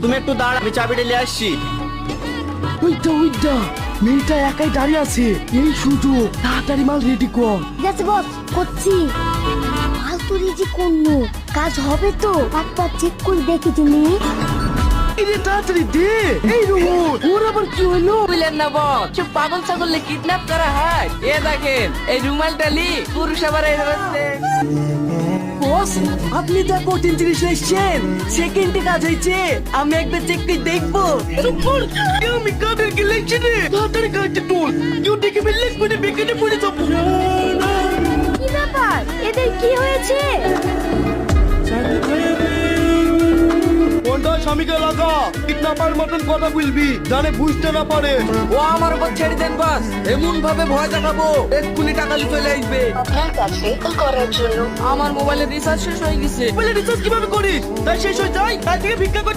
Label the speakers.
Speaker 1: তুমি একটু দাঁড়া, আমি চাবিটা নিয়ে আসছি।
Speaker 2: ওইটা মেয়েটা একাই দাঁড়িয়ে আছে, এই সুযোগ, তাড়াতাড়ি মাল রেডি কর।
Speaker 3: ঠিক আছে বস, করছি। মাল তো রেডি করলো, কাজ হবে তো? একবার চেক করে দেখি তুমি।
Speaker 2: এরে তাড়াতাড়ি দে। এই রোহন, ওর আবার কি হলো?
Speaker 4: বুঝলেন না বস, সব পাগল ছাগল কিডন্যাপ করা হয়। এ দেখেন এই রুমালটা লি পুরুষ আবার এই হচ্ছে।
Speaker 2: বস, আপনি তো ৩৩ এসছেন, সেকেন্ডে কাজ হয়েছে। আমি একবার চেক করে দেখবো। আমি কাদেরকে লেখছি রে, তাড়াতাড়ি কাজটা তোল। কেউ দেখে ফেললে করে বেকারে পড়ে যাবো।
Speaker 3: কি ব্যাপার, এদের কি হয়েছে?
Speaker 1: ফোনটা স্বামীকে লাগা, কিডন্যাপার মতন কথা বলবি, জানে বুঝতে না পারে।
Speaker 4: ও আমার উপর ছেড়ে দেন বস, এমন ভাবে ভয় দেখাবো এক্ষুনি টাকা নিয়ে চলে আসবে।
Speaker 5: আপনার কাছে কল করার জন্য
Speaker 4: আমার মোবাইলে রিচার্জ শেষ হয়ে গেছে।
Speaker 2: বলে রিচার্জ কিভাবে করিস? তাই শেষ হয়ে যায়, তাই থেকে ভিক্ষা কর।